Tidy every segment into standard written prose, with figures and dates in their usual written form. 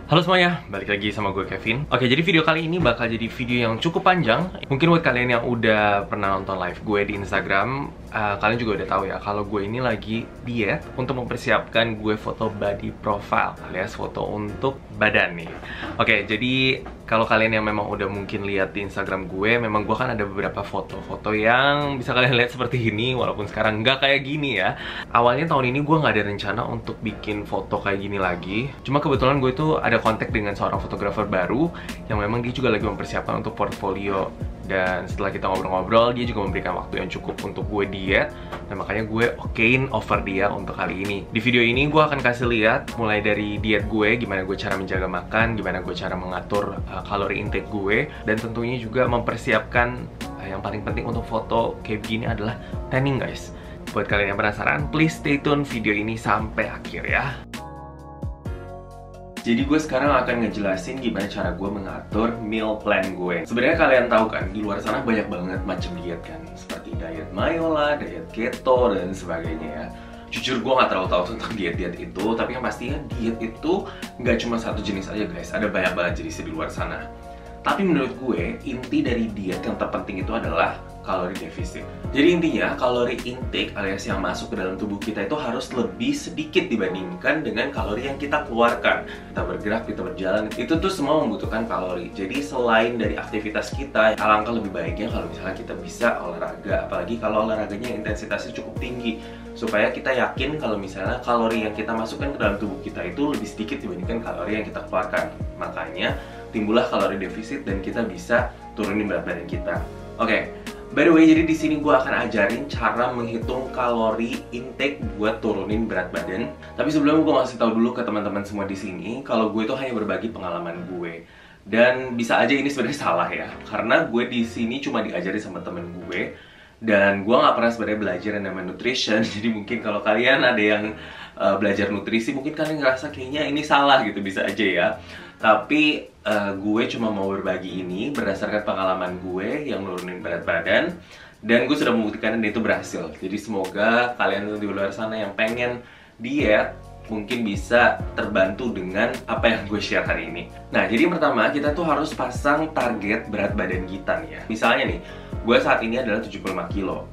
Halo semuanya, balik lagi sama gue Kevin. Oke, jadi video kali ini bakal jadi video yang cukup panjang. Mungkin buat kalian yang udah pernah nonton live gue di Instagram, kalian juga udah tahu ya kalau gue ini lagi diet untuk mempersiapkan gue foto body profile alias foto untuk badan nih. Oke, jadi kalau kalian yang memang udah mungkin lihat di Instagram gue, memang gue kan ada beberapa foto-foto yang bisa kalian lihat seperti ini, walaupun sekarang nggak kayak gini ya. Awalnya tahun ini gue nggak ada rencana untuk bikin foto kayak gini lagi. Cuma kebetulan gue tuh ada kontak dengan seorang fotografer baru yang memang dia juga lagi mempersiapkan untuk portfolio. Dan setelah kita ngobrol-ngobrol, dia juga memberikan waktu yang cukup untuk gue diet. Dan makanya gue okein offer dia untuk kali ini. Di video ini gue akan kasih lihat mulai dari diet gue, gimana gue cara menjaga makan, gimana gue cara mengatur kalori intake gue, dan tentunya juga mempersiapkan yang paling penting untuk foto kayak begini adalah tanning guys. Buat kalian yang penasaran, please stay tune video ini sampai akhir ya. Jadi gue sekarang akan ngejelasin gimana cara gue mengatur meal plan gue. Sebenarnya kalian tahu kan, di luar sana banyak banget macam diet kan, seperti diet mayo lah, diet keto dan sebagainya ya. Jujur gue nggak terlalu tahu tentang diet-diet itu, tapi yang pastinya diet itu nggak cuma satu jenis aja guys, ada banyak banget jenisnya di luar sana. Tapi menurut gue, inti dari diet yang terpenting itu adalah kalori defisit. Jadi intinya, kalori intake alias yang masuk ke dalam tubuh kita itu harus lebih sedikit dibandingkan dengan kalori yang kita keluarkan. Kita bergerak, kita berjalan, itu tuh semua membutuhkan kalori. Jadi selain dari aktivitas kita, alangkah lebih baiknya kalau misalnya kita bisa olahraga. Apalagi kalau olahraganya intensitasnya cukup tinggi, supaya kita yakin kalau misalnya kalori yang kita masukkan ke dalam tubuh kita itu lebih sedikit dibandingkan kalori yang kita keluarkan. Makanya timbullah kalori defisit dan kita bisa turunin berat badan kita. Oke. By the way, jadi di sini gue akan ajarin cara menghitung kalori intake buat turunin berat badan. Tapi sebelum gue ngasih tahu dulu ke teman-teman semua di sini, kalau gue itu hanya berbagi pengalaman gue. Dan bisa aja ini sebenarnya salah ya, karena gue di sini cuma diajarin sama temen gue. Dan gue nggak pernah sebenarnya belajar yang namanya nutrition. Jadi mungkin kalau kalian ada yang belajar nutrisi, mungkin kalian ngerasa kayaknya ini salah gitu, bisa aja ya. Tapi gue cuma mau berbagi ini berdasarkan pengalaman gue yang nurunin berat badan. Dan gue sudah membuktikan dan itu berhasil. Jadi semoga kalian di luar sana yang pengen diet mungkin bisa terbantu dengan apa yang gue share hari ini. Nah, jadi yang pertama kita tuh harus pasang target berat badan kita nih ya. Misalnya nih, gue saat ini adalah 75 kilo.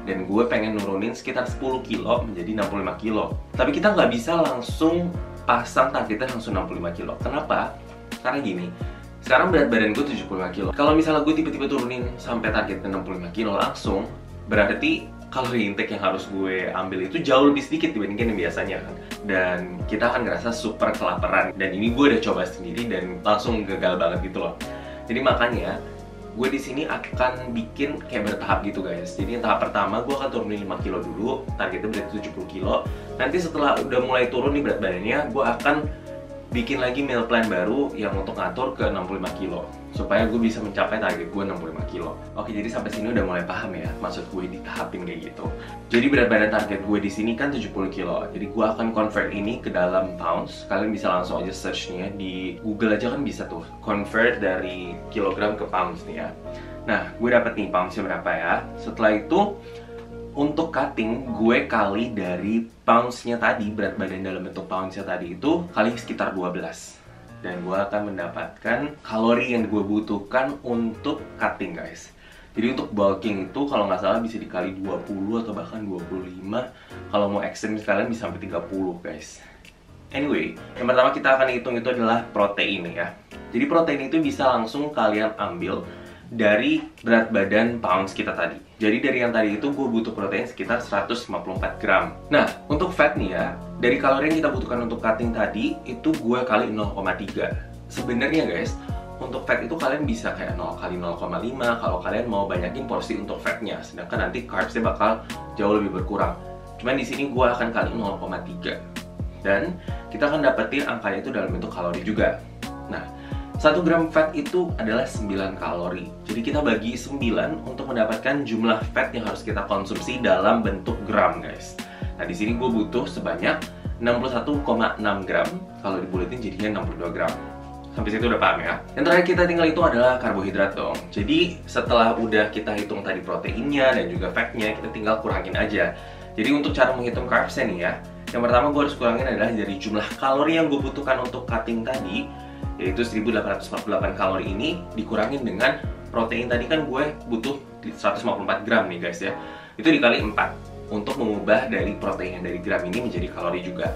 Dan gue pengen nurunin sekitar 10 kilo menjadi 65 kilo. Tapi kita nggak bisa langsung pasang targetnya langsung 65 kilo. Kenapa? Karena gini, sekarang berat badan gue 75 kilo. Kalau misalnya gue tiba-tiba turunin sampai targetnya 65 kilo langsung, berarti kalori intake yang harus gue ambil itu jauh lebih sedikit dibandingkan yang biasanya kan. Dan kita akan ngerasa super kelaparan. Dan ini gue udah coba sendiri dan langsung gagal banget gitu loh. Jadi makanya gue di sini akan bikin kayak bertahap gitu guys. Jadi tahap pertama gue akan turunin 5 kilo dulu, targetnya berarti 70 kilo. Nanti setelah udah mulai turun nih berat badannya, gue akan bikin lagi meal plan baru yang untuk ngatur ke 65 kilo supaya gue bisa mencapai target gue 65 kilo. Oke, jadi sampai sini udah mulai paham ya maksud gue ditahapin kayak gitu. Jadi berat badan target gue di sini kan 70 kilo. Jadi gue akan convert ini ke dalam pounds. Kalian bisa langsung aja search-nya di Google aja kan bisa tuh. Convert dari kilogram ke pounds nih ya. Nah, gue dapet nih pounds-nya berapa ya. Setelah itu untuk cutting, gue kali dari pounds-nya tadi, berat badan dalam bentuk pounds-nya tadi itu kali sekitar 12. Dan gue akan mendapatkan kalori yang gue butuhkan untuk cutting guys. Jadi untuk bulking itu kalau nggak salah bisa dikali 20 atau bahkan 25. Kalau mau ekstrim kalian bisa sampai 30 guys. Anyway, yang pertama kita akan hitung itu adalah protein ya. Jadi protein itu bisa langsung kalian ambil dari berat badan pounds kita tadi. Jadi dari yang tadi itu gue butuh protein sekitar 154 gram. Nah, untuk fat nih ya, dari kalori yang kita butuhkan untuk cutting tadi itu gue kali 0,3. Sebenarnya guys, untuk fat itu kalian bisa kayak 0 kali 0,5 kalau kalian mau banyakin porsi untuk fatnya. Sedangkan nanti carbsnya bakal jauh lebih berkurang. Cuman di sini gue akan kali 0,3. Dan kita akan dapetin angkanya itu dalam bentuk kalori juga. Nah, 1 gram fat itu adalah 9 kalori. Jadi kita bagi 9 untuk mendapatkan jumlah fat yang harus kita konsumsi dalam bentuk gram, guys. Nah, di sini gue butuh sebanyak 61,6 gram. Kalau dibuletin jadinya 62 gram. Sampai situ udah paham ya? Yang terakhir kita tinggal itu adalah karbohidrat dong. Jadi setelah udah kita hitung tadi proteinnya dan juga fatnya, kita tinggal kurangin aja. Jadi untuk cara menghitung carbsnya nih ya, Yang pertama gue harus kurangin adalah dari jumlah kalori yang gue butuhkan untuk cutting tadi, yaitu 1848 kalori ini dikurangin dengan protein tadi kan gue butuh 154 gram nih guys ya. Itu dikali 4 untuk mengubah dari protein yang dari gram ini menjadi kalori juga.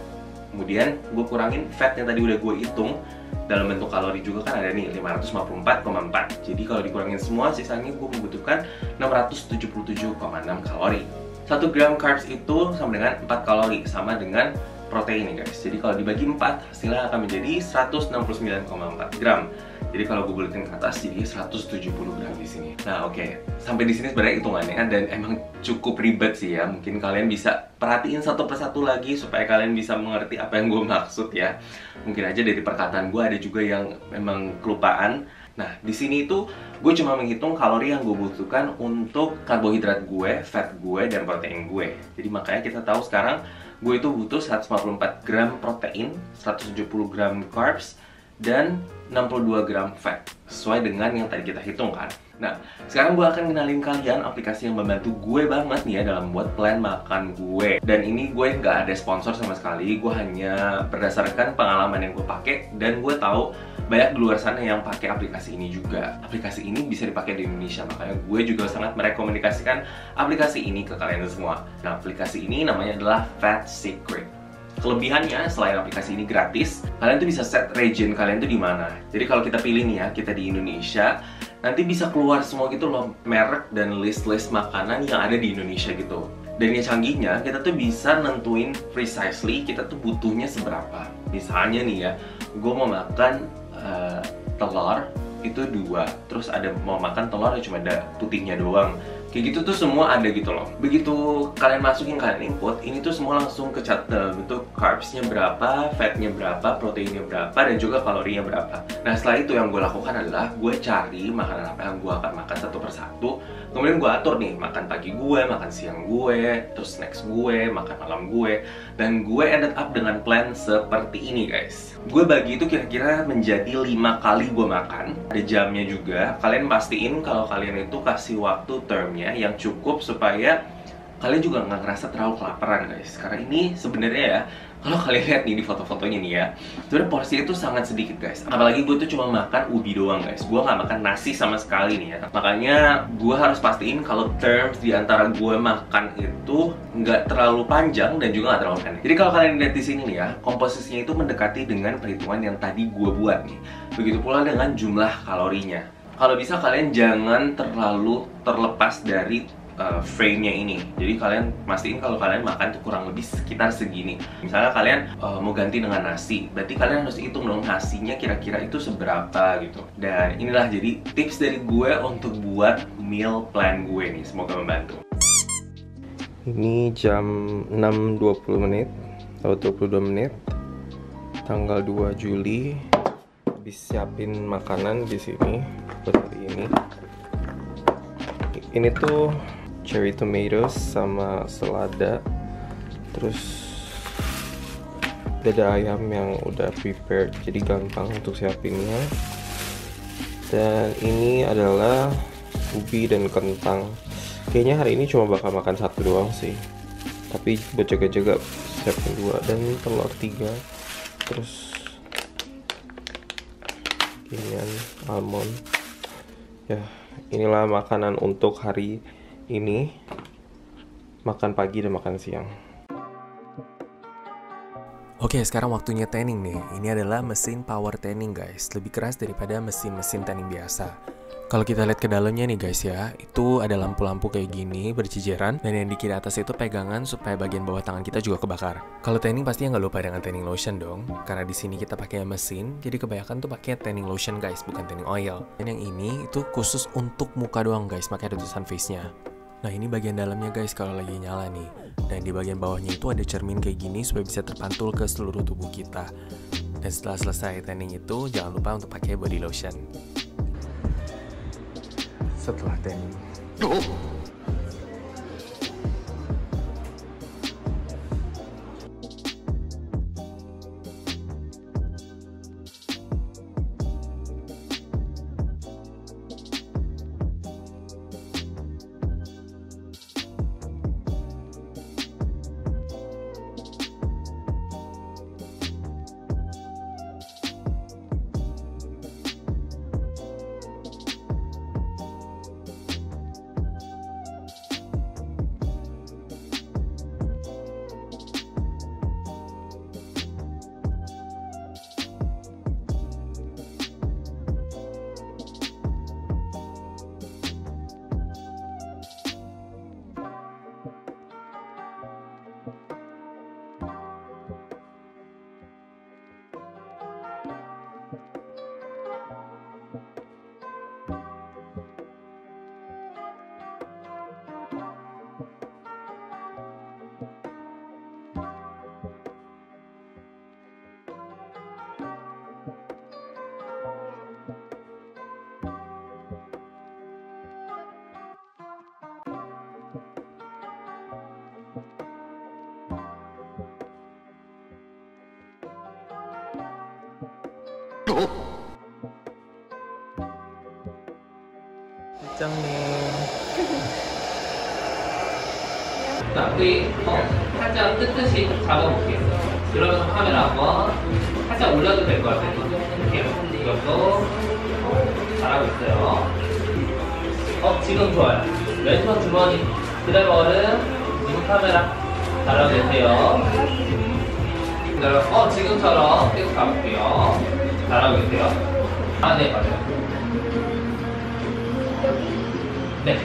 Kemudian gue kurangin fat yang tadi udah gue hitung dalam bentuk kalori juga kan ada nih 554,4. Jadi kalau dikurangin semua sisanya gue membutuhkan 677,6 kalori. 1 gram carbs itu sama dengan 4 kalori, sama dengan protein nih guys. Jadi kalau dibagi 4 hasilnya akan menjadi 169,4 gram. Jadi kalau gue buletin ke atas jadi 170 gram di sini. Nah oke, sampai di sini sebenarnya hitungannya dan emang cukup ribet sih ya. Mungkin kalian bisa perhatiin satu persatu lagi supaya kalian bisa mengerti apa yang gue maksud ya. Mungkin aja dari perkataan gue ada juga yang memang kelupaan. Nah di sini itu gue cuma menghitung kalori yang gue butuhkan untuk karbohidrat gue, fat gue, dan protein gue. Jadi makanya kita tahu sekarang gue itu butuh 144 gram protein, 170 gram carbs, dan 62 gram fat sesuai dengan yang tadi kita hitung kan. Nah, sekarang gue akan kenalin kalian aplikasi yang membantu gue banget nih ya dalam buat plan makan gue. Dan ini gue nggak ada sponsor sama sekali, gue hanya berdasarkan pengalaman yang gue pakai dan gue tahu banyak di luar sana yang pakai aplikasi ini juga. Aplikasi ini bisa dipakai di Indonesia, makanya gue juga sangat merekomendasikan aplikasi ini ke kalian semua. Nah, aplikasi ini namanya adalah Fat Secret. Kelebihannya selain aplikasi ini gratis, kalian tuh bisa set region kalian tuh di mana. Jadi kalau kita pilih nih ya, kita di Indonesia, nanti bisa keluar semua gitu loh merek dan list-list makanan yang ada di Indonesia gitu. Dan yang canggihnya, kita tuh bisa nentuin precisely kita tuh butuhnya seberapa. Misalnya nih ya, gue mau makan telur itu 2, terus ada mau makan telur yang cuma ada putihnya doang. Kayak gitu tuh semua ada gitu loh. Begitu kalian masukin, kalian input, ini tuh semua langsung kecatat dalam bentuk carbsnya berapa, fatnya berapa, proteinnya berapa, dan juga kalorinya berapa. Nah setelah itu yang gue lakukan adalah gue cari makanan apa yang gue akan makan satu persatu. Kemudian gue atur nih, makan pagi gue, makan siang gue, terus snacks gue, makan malam gue. Dan gue ended up dengan plan seperti ini guys. Gue bagi itu kira-kira menjadi 5 kali gue makan. Ada jamnya juga. Kalian pastiin kalau kalian itu kasih waktu termnya yang cukup supaya kalian juga nggak ngerasa terlalu kelaparan guys. Karena ini sebenarnya ya, kalau kalian lihat nih di foto-fotonya nih ya, sebenarnya porsinya itu sangat sedikit guys. Apalagi gue tuh cuma makan ubi doang guys. Gue nggak makan nasi sama sekali nih ya. Makanya gue harus pastiin kalau terms di antara gue makan itu nggak terlalu panjang dan juga nggak terlalu pendek. Jadi kalau kalian lihat di sini nih ya, komposisinya itu mendekati dengan perhitungan yang tadi gue buat nih. Begitu pula dengan jumlah kalorinya. Kalau bisa kalian jangan terlalu terlepas dari frame-nya ini. Jadi kalian pastiin kalau kalian makan tuh kurang lebih sekitar segini. Misalnya kalian mau ganti dengan nasi, berarti kalian harus hitung dong nasinya kira-kira itu seberapa gitu. Dan inilah jadi tips dari gue untuk buat meal plan gue nih. Semoga membantu. Ini jam 6.20 menit atau 22 menit, tanggal 2 Juli. Habis siapin makanan di sini buat hari ini. Ini tuh cherry tomatoes sama selada, terus dada ayam yang udah prepared, jadi gampang untuk siapinnya. Dan ini adalah ubi dan kentang. Kayaknya hari ini cuma bakal makan satu doang sih, tapi buat jaga-jaga siapin 2, dan telur 3, terus ginian almond ya. Inilah makanan untuk hari ini, makan pagi dan makan siang. Oke, sekarang waktunya tanning nih. Ini adalah mesin power tanning guys, lebih keras daripada mesin-mesin tanning biasa. Kalau kita lihat ke dalamnya nih guys ya, itu ada lampu-lampu kayak gini berjejeran, dan yang di kiri atas itu pegangan supaya bagian bawah tangan kita juga kebakar. Kalau tanning pastinya nggak lupa dengan tanning lotion dong, karena di sini kita pakai mesin, jadi kebanyakan tuh pakai tanning lotion guys, bukan tanning oil. Dan yang ini itu khusus untuk muka doang guys, makanya ada tulisan face-nya. Nah ini bagian dalamnya guys kalau lagi nyala nih, dan di bagian bawahnya itu ada cermin kayak gini supaya bisa terpantul ke seluruh tubuh kita. Dan setelah selesai tanning itu jangan lupa untuk pakai body lotion. Setelah tanning, Cang nih. 자, 우리 살짝 끝끝이 잡아볼게요. 그러면서 카메라 한번 살짝 올려도 될 것 같아요. 이렇게 이것도 잘하고 있어요. 지금 좋아요. 왼손 주머니 그대로 얼음 지금 카메라 잘하고 계세요. 그대로 지금처럼 계속 가볼게요. 잘하고 계세요. 아, 네, 맞아요. 네.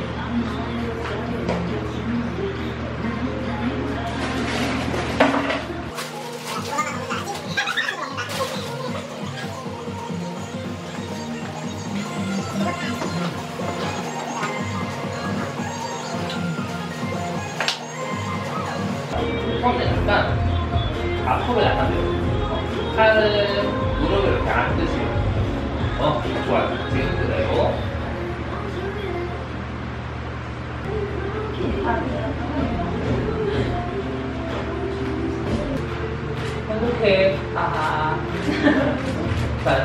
처음에 약간 앞으로 약간 돼요. 팔을 무릎을 이렇게 앉으시고 좋아요. 지금 그대로 행복해. 자,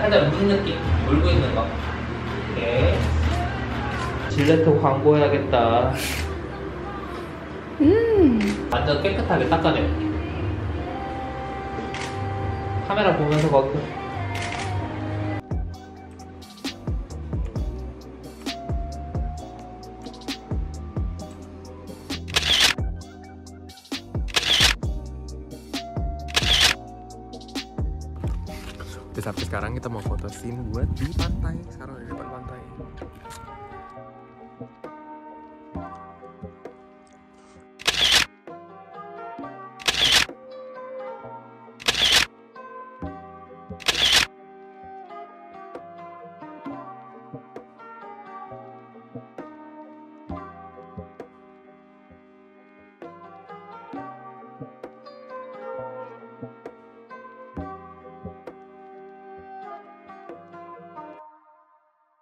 살짝 우는 느낌, 울고 있는 거. 오케이. 질레트 광고해야겠다. 완전 깨끗하게 닦아내. 카메라 보면서 거기. Udah sampai sekarang kita mau foto scene buat di pantai. Sekarang di depan pantai.